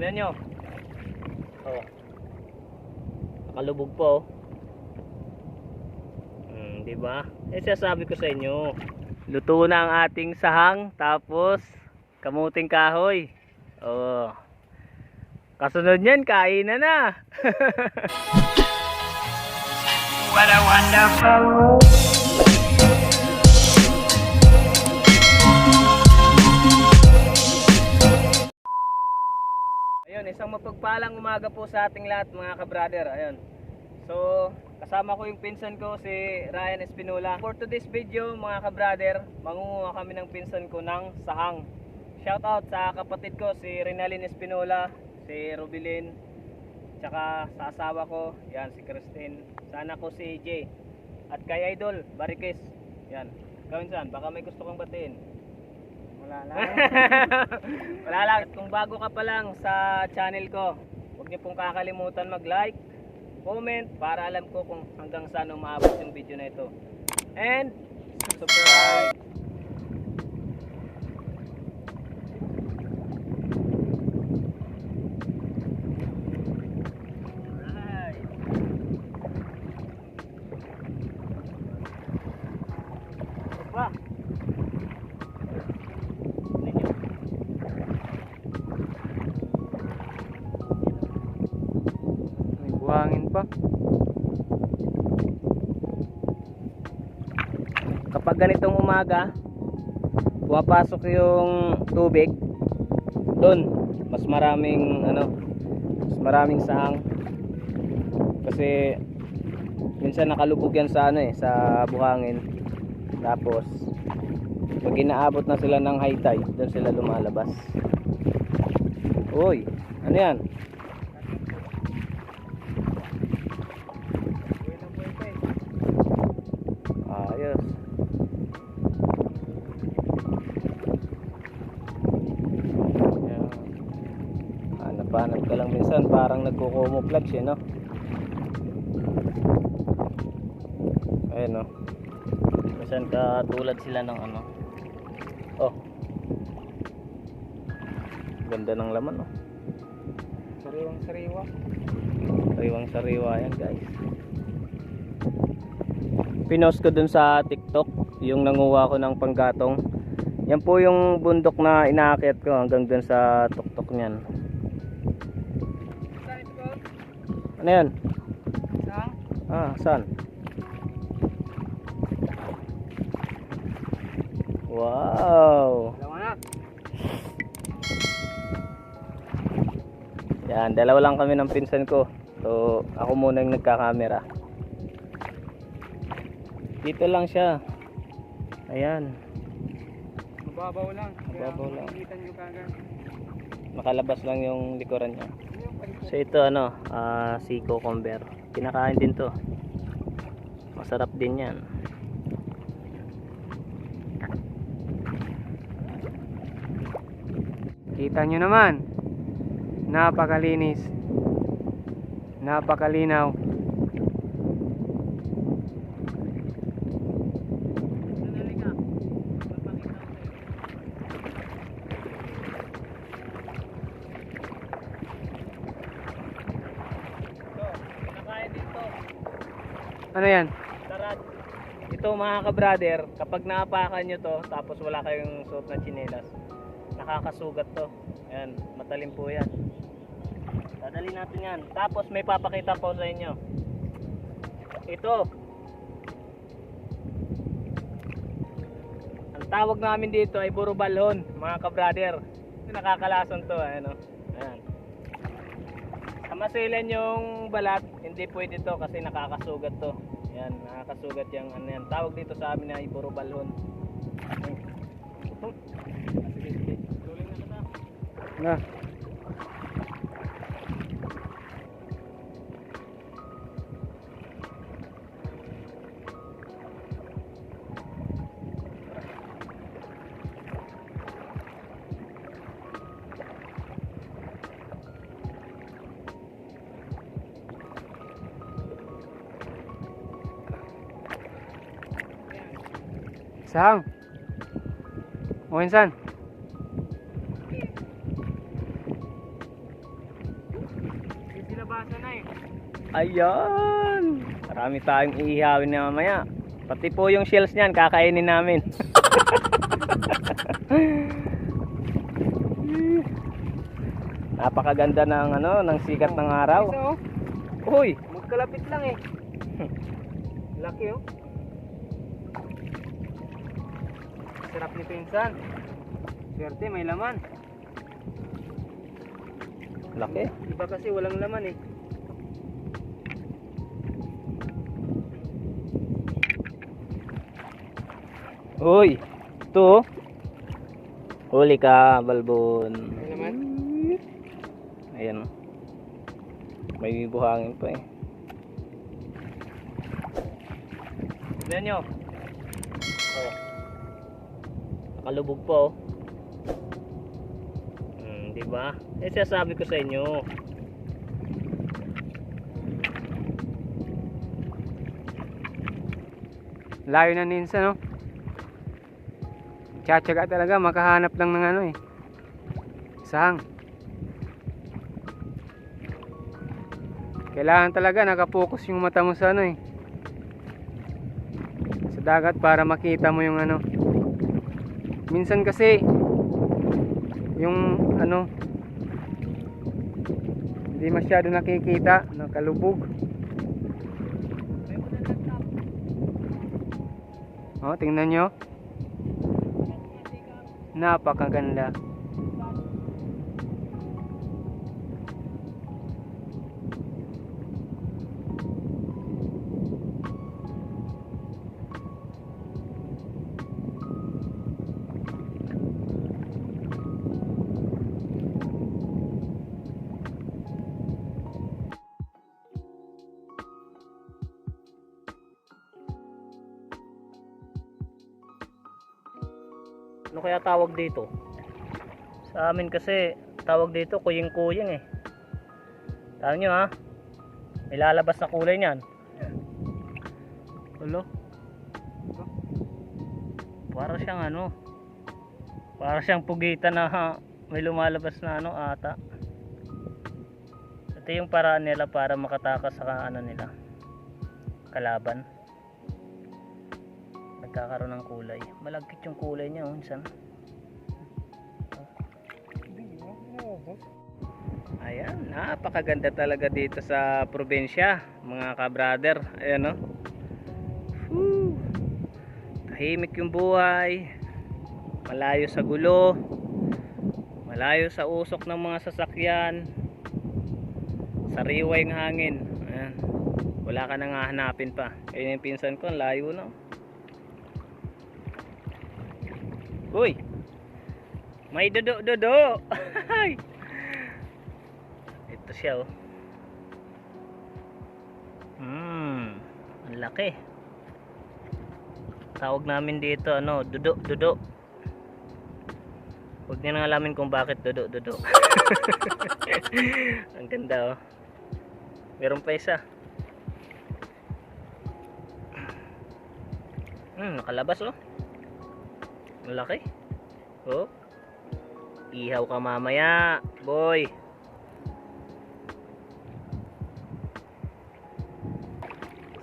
Tignan nyo. Oh. Nakalubog po. Diba? Sasabi ko sa inyo. Luto na ang ating sahang. Tapos kamuting kahoy. Oh. Kasunod niyan, kainan na. What a wonderful world. Ayun, isang mapagpalang umaga po sa ating lahat mga ka-brother. Ayun. So, kasama ko yung pinsan ko si Ryan Espinola. For today's video mga ka-brother, mangunguha kami ng pinsan ko ng sahang. Shout out sa kapatid ko si Rinalyn Espinola, si Rubilin, tsaka sa asawa ko, yan si Christine, sana ko si Jay, at kay Idol Barikis. Yan. Gawin saan, baka may gusto kong batiin. Wala lang. Wala lang. At kung bago ka pa lang sa channel ko, huwag niyo pong kakalimutan mag-like, comment, para alam ko kung hanggang saan umaabot yung video na ito. And subscribe. Alright. Ba? May buhangin pa. Kapag ganitong umaga, pumapasok yung tubig doon, mas maraming sahang, kasi minsan nakalubog yan sa sa buhangin. Tapos pag inaabot na sila ng high tide, doon sila lumalabas. Uy, ano yan? Ayos. Hanap ka lang minsan, parang nagko-camouflage no? Ayun no. Minsan katulad sila ng oh. Ganda ng laman no. Sariwang-sariwa. Sariwang-sariwa yan guys. Pinost ko dun sa TikTok yung nanguha ko ng panggatong. Yan po yung bundok na inaakyat ko hanggang dun sa tuktok niyan. Ano yan? Saan? Saan? Wow! Dalawa na. Yan, dalawa lang kami ng pinsan ko. So, ako muna yung nagkakamera. Dito lang siya. Ayan. Mababaw lang. Mababaw lang. Makikita nyo kagad. Makalabas lang yung likuran niya. So ito si cucumber. Kinakain din to. Masarap din yan. Kita nyo naman. Napakalinis. Napakalinaw. Ano yan? Tarad. Ito mga ka-brother, kapag naapakan nyo to tapos wala kayong suot na tsinelas, nakakasugat to. Ayan, matalim po yan. Dadali natin yan. Tapos may papakita po sa inyo. Ito. Ang tawag namin dito ay puro balon, mga ka-brother. Nakakalason to, ayan o. Ayan. Masilan yung balat, hindi pwede to kasi nakakasugat to. Yan, nakakasugat yung yan. Tawag dito sa amin na puro balon. Sige. Tuloy na kita. Na. Saan? O insan? Kalabasa na eh. Ayan! Marami tayong iihawin na mamaya. Pati po yung shells niyan, kakainin namin. Napakaganda ng ng sikat ng araw. Isa oh. Uy! Magkalapit lang eh. Laki oh. Sarap ni pinsan. Swerte may laman. Laki. Iba kasi walang laman eh. Uy! Ito. Huli ka, balbon. May laman? Ayan. May buhangin pa eh. Tignan nyo. Oh. Nakalubog pa oh. Diba? Eh sasabi ko sa inyo. Layo na ninsa no. Tsatsaga talaga makahanap lang ng ano eh. Sahang. Kailangan talaga nakapokus yung mata mo sa ano eh. Sa dagat para makita mo yung ano. Minsan kasi yung ano hindi masyado nakikita, nakalubog. Oh, tingnan nyo. Napakaganda. Ano kaya tawag dito? Sa amin kasi tawag dito kuying-kuying eh. Tawag nyo ha. May lalabas na kulay niyan. Ulo. Para siyang ano. Para siyang pugita na may lumalabas na ano ata. Ito yung paraan nila para makatakas sa ano nila. Kalaban. Nagkakaroon ng kulay. Malagkit yung kulay niya minsan. Ayan, napakaganda talaga dito sa probinsya, mga ka-brother. Ayan no. Tahimik yung buhay. Malayo sa gulo. Malayo sa usok ng mga sasakyan. Sariwa yung hangin. Ayan. Wala ka nang hahanapin pa. Ayun yung pinsan ko, ang layo na. Uy! May dudo! Ito siya oh. Ang laki. Tawag namin dito ano, dudo. Huwag niyo nang alamin kung bakit dudo. Ang ganda oh. Meron pa isa. Nakalabas oh. Malaki. Oh. Ihaw ka mamaya, boy.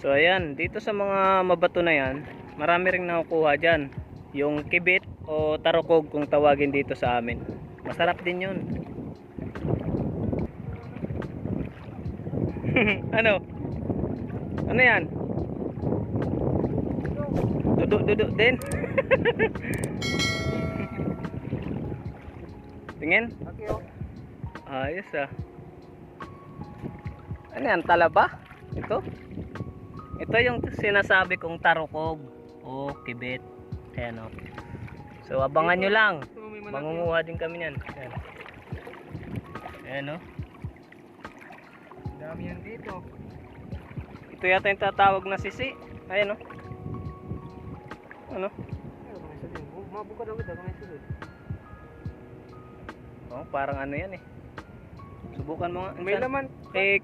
So ayan, dito sa mga mabato na yan, marami ring nakukuha dyan. Yung kibit o tarokog kung tawagin dito sa amin. Masarap din yun. Ano? Ano yan? Dudo din. Tingin? Okay oh. Ayos ah. Ano yan? Talaba? Ito? Ito yung sinasabi kong tarokog o kibit. Ayan o. So abangan nyo lang. Mangunguha din kami yan. Ayan. Ayan o. Dami yan dito. Ito yata yung tatawag na sisi. Ayan o. Ano? Mabukad ang ganda kamay sulod. Oh, parang ano yan eh. Subukan mo nga. May Insan. laman.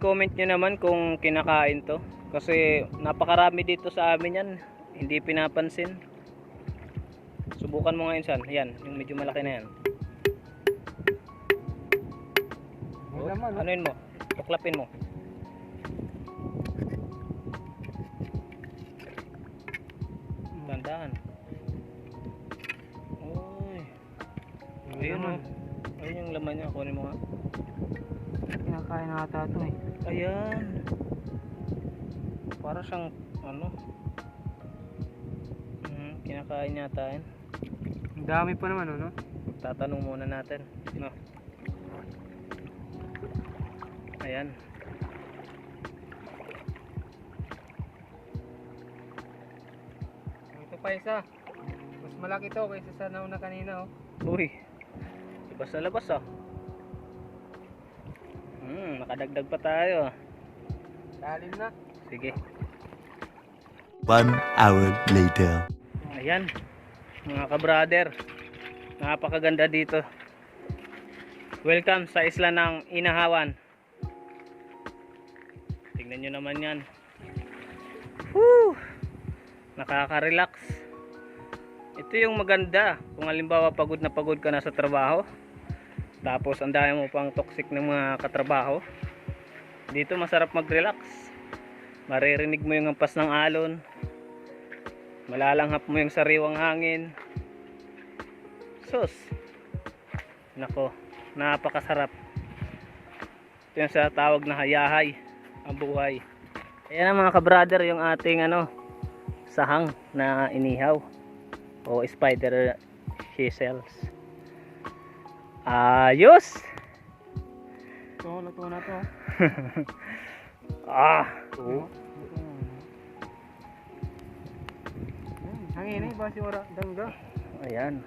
Comment nyo naman kung kinakain to. Kasi napakarami dito sa amin yan. Hindi pinapansin. Subukan mo nga insan. Yan, yung medyo malaki na yan. May laman. Anuin mo? Tuklapin mo. Dahan. Uy. Ayun o. Ayun yung laman niya. Kunin mo nga. Kinakain na ata ito eh. Ayan. Para siyang ano. Kinakain yata yan. Ang dami pa naman no? Tatanong muna natin. No. Ayan. Ito pa isa. Mas malaki to kaysa sa nauna kanina oh. Uy. Labas na labas ah. Nakadagdag pa tayo. Lalim na. Sige. 1 hour later. Ayan. Mga ka-brother. Napakaganda dito. Welcome sa isla ng Inahawan. Tingnan nyo naman yan. Woo! Nakaka-relax. Ito yung maganda. Kung halimbawa pagod na pagod ka na sa trabaho. Tapos ang dami mo pang toxic ng mga katrabaho. Dito masarap mag-relax. Maririnig mo yung hampas ng alon. Malalanghap mo yung sariwang hangin. Sus. Nako, napakasarap. Ito yung sa tawag na hayahay ang buhay. Ayan mga ka-brother yung ating sahang na inihaw o spider chisels. Ayos. Ito, luto na to. Hangin eh, basi wala dangga. Ayan.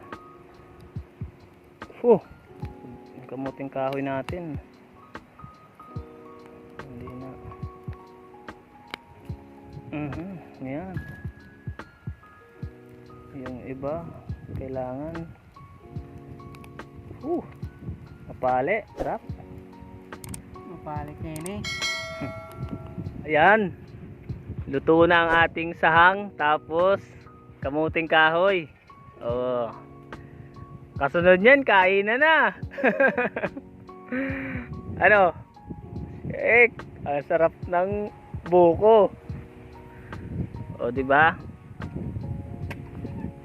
Yung kamuting kahoy natin. Hindi na. Ayan. Yung iba, kailangan. Mapali. Sarap. Mapalik niya yun eh. Ayan. Luto na ang ating sahang. Tapos, kamuting kahoy. Oh. Kasunod niyan, kainan na. Ano? Ang sarap ng buko. O, di ba?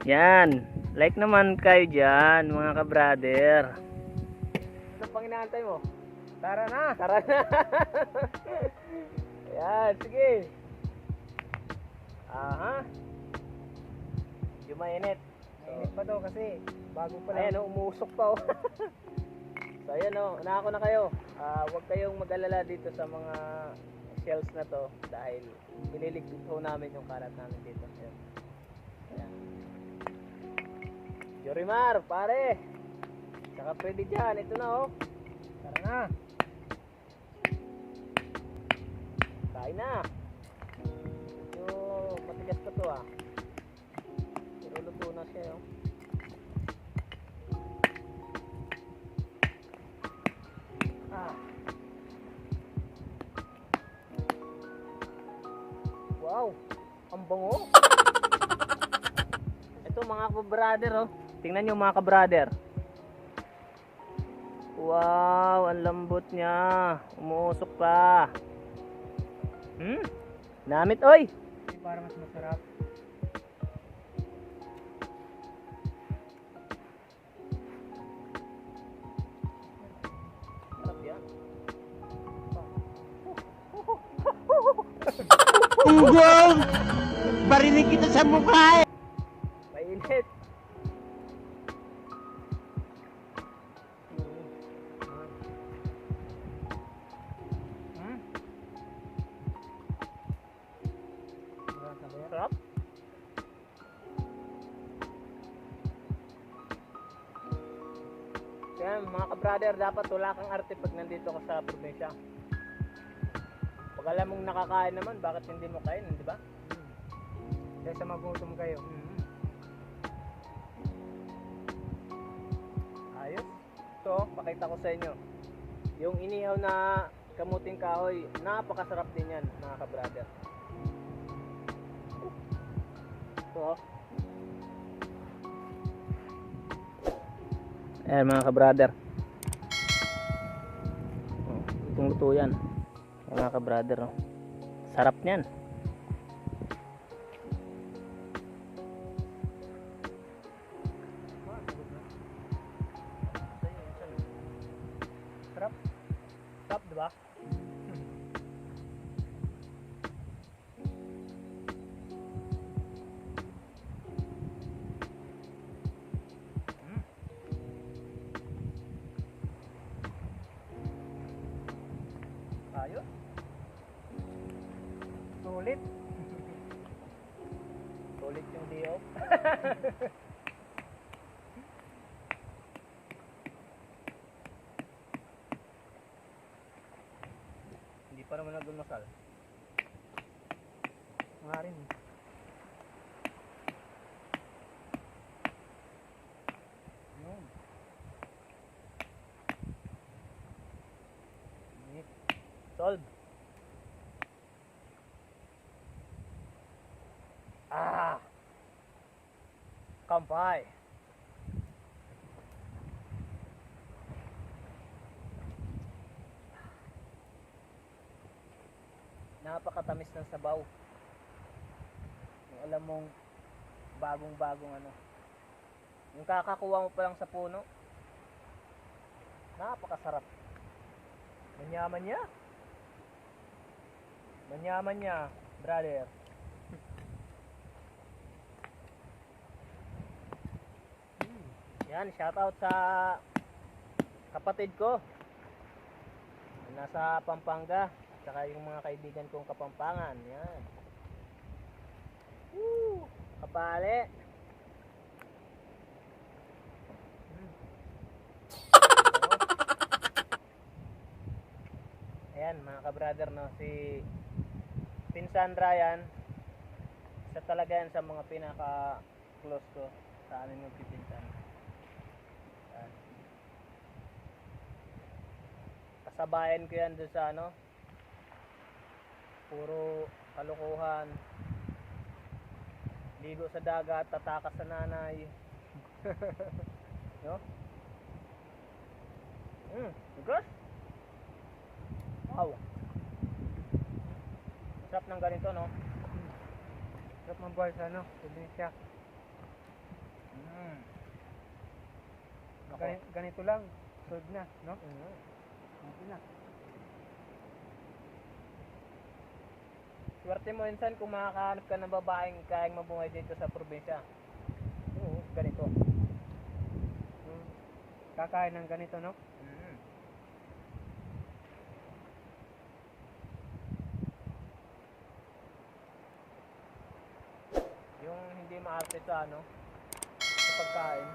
Yan. Like naman kayo diyan, mga ka-brother. Ano pang inaantay mo? Tara na! Tara na. Yan, sige. Aha. Yung mainit. Mainit pa daw kasi bago pa lang. Ayan, umuusok pa oh. So ayan nako na kayo. Huwag kayong mag-alala dito sa mga shells na to dahil ililigpit ho namin yung kalat namin dito. Ayan. Ayan. Jorimar, pare. Saka pwede dyan, ito na oh. Tara na! Kain na. Medyo matigas pa to ah. Pero luto na siya oh. Wow, ang bango. Ito mga ka-brother oh. Tingnan nyo mga ka-brother. Wow, ang lambot niya. Umuusok pa. Namit oy. Para mas masarap. Sarap yan. Ugong! Barinig kita sa mukha eh! Mainit. Sarap. Kaya mga ka-brother, dapat wala kang arte pag nandito ka sa probinsya. Pag alam mong nakakain naman, bakit hindi mo kain, di ba? Kaysa magutom kayo. Ayos. So, pakita ko sa inyo. Yung inihaw na kamuting kahoy, napakasarap din yan, mga ka-brother. So, ayan mga ka-brother. Itong luto yan. Mga ka-brother. Sarap niyan. Top, di ba? Ayos. Sulit. Sulit yung dio. Hindi pa naman nagdumasal. Nga rin. Yun. Solve. Ah. Kampay. Napakatamis ng sabaw. Yung alam mong bagong-bagong ano. Yung kakakuha mo pa lang sa puno. Napakasarap. Manyaman niya. Manyaman niya, brother. Yan, shoutout sa kapatid ko. Nasa Pampanga. Saka yung mga kaibigan kong Kapampangan. Yan. Woo! Kapale. Ayan, mga ka-brother, no, si Pinsan Ryan, isa talaga yan sa mga pinaka-close ko sa amin yung pipinsan. Ayan. Kasabayan ko yan doon sa ano, puro kalukuhan, ligo sa dagat, tatakas sa nanay. No? Guys? Wow. Sarap ng ganito, no? Sarap mabuhay sa ano, probinsya. Nako. Ganito lang, solve na, no? Okay na. Swerte mo insan kung makakahanap ka ng babaeng kayang mabuhay dito sa probinsya. Oo, ganito. Kakain ng ganito, no? Yung hindi maarte sa ano, sa pagkain.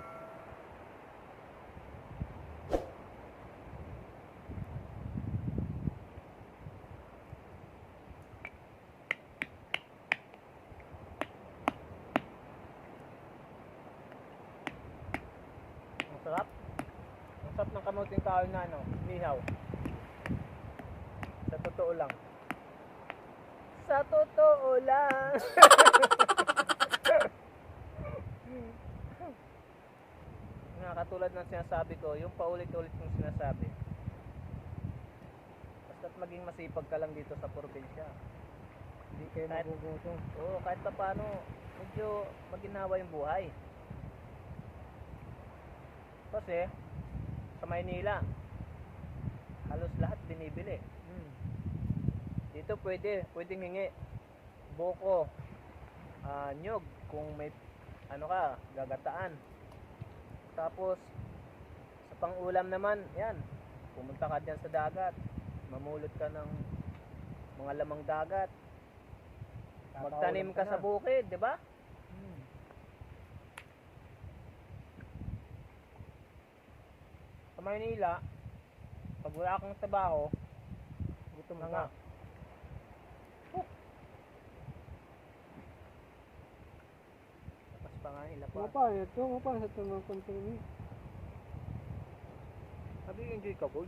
Ang sarap. Ang sarap ng kamuting kahoy na ano, nihaw. Sa totoo lang. Sa totoo lang. Katulad ng sinasabi ko, yung paulit-ulit kong sinasabi. Basta't maging masipag ka lang dito sa probinsya. Hindi kayo Kahit- magugutom. Oo, kahit pa paano, medyo maginawa yung buhay. Kasi, sa Maynila, halos lahat binibili. Dito pwedeng hingi. Buko, nyog, kung may ano ka, gagataan. Tapos, sa pang-ulam naman, yan, pumunta ka dyan sa dagat, mamulot ka ng mga lamang dagat, magtanim ka sa bukid, di ba? Sa Maynila, pag wala kang trabaho, gutom na nga. Tapos pa nga nila pa. Nga pa, sa tungang kontrumi. Sabi enjoy ka, boy.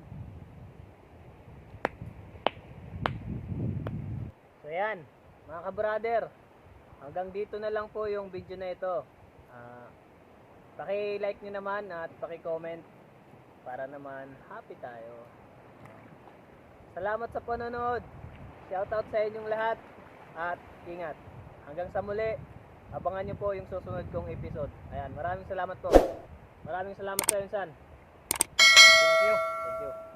So yan, mga ka-brother, hanggang dito na lang po yung video na ito. Paki-like nyo naman at paki-comment para naman happy tayo. Salamat sa panonood. Shoutout sa inyong lahat at ingat. Hanggang sa muli, abangan nyo po yung susunod kong episode. Ayan, maraming salamat po. Maraming salamat sa inyo, San. Thank you. Thank you.